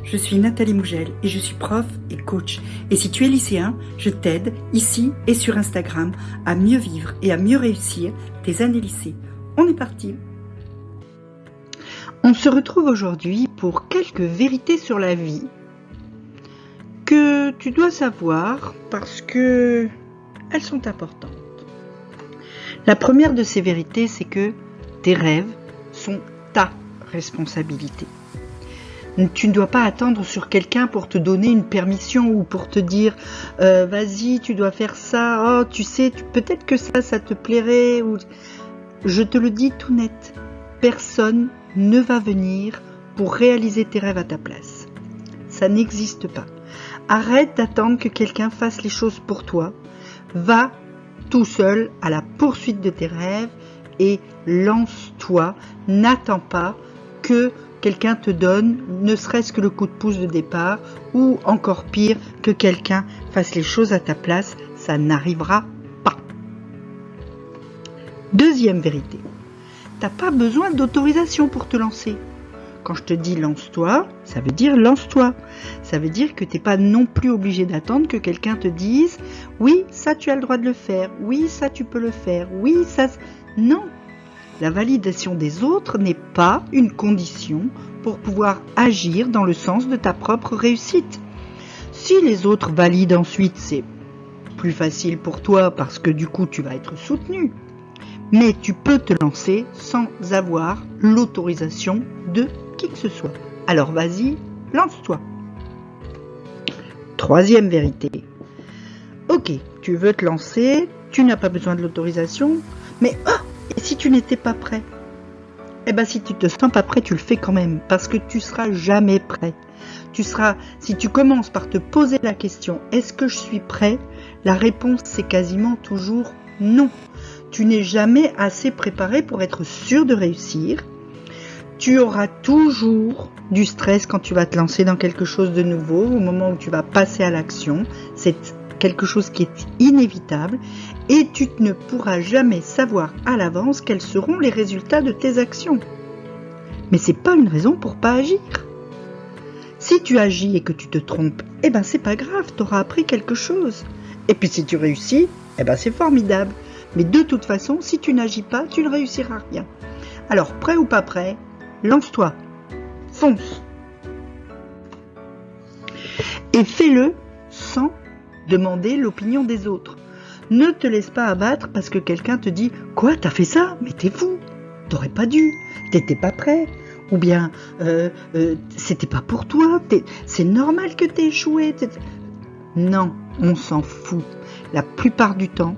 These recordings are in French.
Je suis Nathalie Mougel et je suis prof et coach. Et si tu es lycéen, je t'aide ici et sur Instagram à mieux vivre et à mieux réussir tes années lycée. On est parti. On se retrouve aujourd'hui pour quelques vérités sur la vie que tu dois savoir parce que elles sont importantes. La première de ces vérités, c'est que tes rêves sont ta responsabilité. Tu ne dois pas attendre sur quelqu'un pour te donner une permission ou pour te dire vas-y, tu dois faire ça, oh tu sais, peut-être que ça te plairait. Ou... Je te le dis tout net, personne ne va venir pour réaliser tes rêves à ta place. Ça n'existe pas. Arrête d'attendre que quelqu'un fasse les choses pour toi. Va tout seul à la poursuite de tes rêves et lance-toi. N'attends pas que quelqu'un te donne, ne serait-ce que le coup de pouce de départ, ou encore pire, que quelqu'un fasse les choses à ta place, ça n'arrivera pas. Deuxième vérité, t'as pas besoin d'autorisation pour te lancer. Quand je te dis lance-toi, ça veut dire lance-toi. Ça veut dire que t'es pas non plus obligé d'attendre que quelqu'un te dise « Oui, ça tu as le droit de le faire, oui, ça tu peux le faire, oui, ça... » Non. La validation des autres n'est pas une condition pour pouvoir agir dans le sens de ta propre réussite. Si les autres valident ensuite, c'est plus facile pour toi parce que du coup tu vas être soutenu. Mais tu peux te lancer sans avoir l'autorisation de qui que ce soit. Alors vas-y, lance-toi. Troisième vérité. Ok, tu veux te lancer, tu n'as pas besoin de l'autorisation, mais et si tu n'étais pas prêt? Eh bien, si tu te sens pas prêt, tu le fais quand même, parce que tu seras jamais prêt. Si tu commences par te poser la question, est-ce que je suis prêt? La réponse, c'est quasiment toujours non. Tu n'es jamais assez préparé pour être sûr de réussir. Tu auras toujours du stress quand tu vas te lancer dans quelque chose de nouveau, au moment où tu vas passer à l'action. C'est quelque chose qui est inévitable et tu ne pourras jamais savoir à l'avance quels seront les résultats de tes actions. Mais c'est pas une raison pour pas agir. Si tu agis et que tu te trompes, eh ben c'est pas grave, tu auras appris quelque chose. Et puis si tu réussis, eh ben c'est formidable. Mais de toute façon, si tu n'agis pas, tu ne réussiras rien. Alors, prêt ou pas prêt, lance-toi, fonce. Et fais-le sans demander l'opinion des autres. Ne te laisse pas abattre parce que quelqu'un te dit « Quoi, t'as fait ça? Mais t'es fou, t'aurais pas dû, t'étais pas prêt. » Ou bien c'était pas pour toi, c'est normal que t'aies échoué. Non, on s'en fout. La plupart du temps,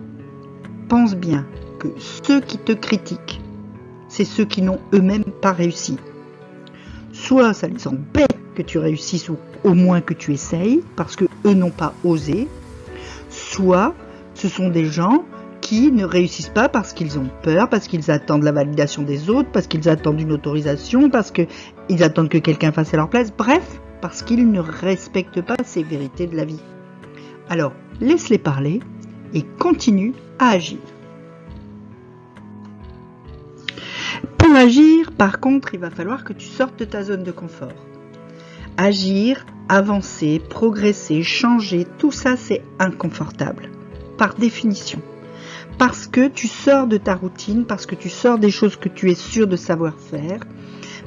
pense bien que ceux qui te critiquent, c'est ceux qui n'ont eux-mêmes pas réussi. Soit ça les embête que tu réussisses ou au moins que tu essayes, parce que eux n'ont pas osé, soit ce sont des gens qui ne réussissent pas parce qu'ils ont peur, parce qu'ils attendent la validation des autres, parce qu'ils attendent une autorisation, parce qu'ils attendent que quelqu'un fasse à leur place, bref, parce qu'ils ne respectent pas ces vérités de la vie. Alors, laisse-les parler et continue à agir. Pour agir, par contre, il va falloir que tu sortes de ta zone de confort. Agir, avancer, progresser, changer, tout ça c'est inconfortable, par définition. Parce que tu sors de ta routine, parce que tu sors des choses que tu es sûr de savoir faire,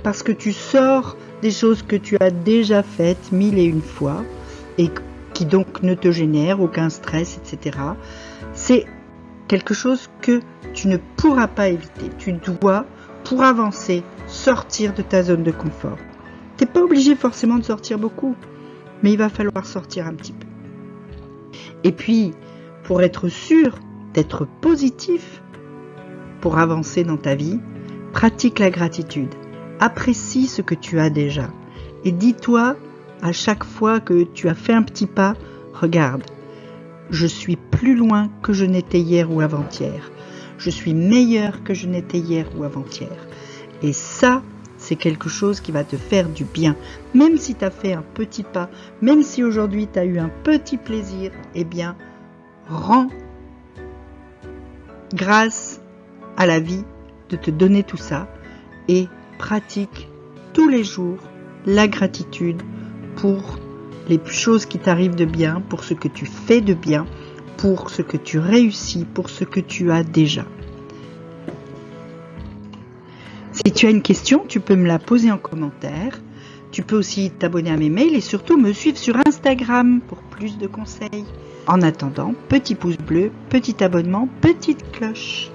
parce que tu sors des choses que tu as déjà faites 1001 fois et qui donc ne te génèrent aucun stress, etc. C'est quelque chose que tu ne pourras pas éviter. Tu dois, pour avancer, sortir de ta zone de confort. Tu n'es pas obligé forcément de sortir beaucoup, mais il va falloir sortir un petit peu. Et puis, pour être sûr d'être positif, pour avancer dans ta vie, pratique la gratitude. Apprécie ce que tu as déjà. Et dis-toi, à chaque fois que tu as fait un petit pas, regarde, je suis plus loin que je n'étais hier ou avant-hier. Je suis meilleur que je n'étais hier ou avant-hier. Et ça, c'est quelque chose qui va te faire du bien. Même si tu as fait un petit pas, même si aujourd'hui tu as eu un petit plaisir, eh bien, rends grâce à la vie de te donner tout ça et pratique tous les jours la gratitude pour les choses qui t'arrivent de bien, pour ce que tu fais de bien, pour ce que tu réussis, pour ce que tu as déjà. Si tu as une question, tu peux me la poser en commentaire. Tu peux aussi t'abonner à mes mails et surtout me suivre sur Instagram pour plus de conseils. En attendant, petit pouce bleu, petit abonnement, petite cloche.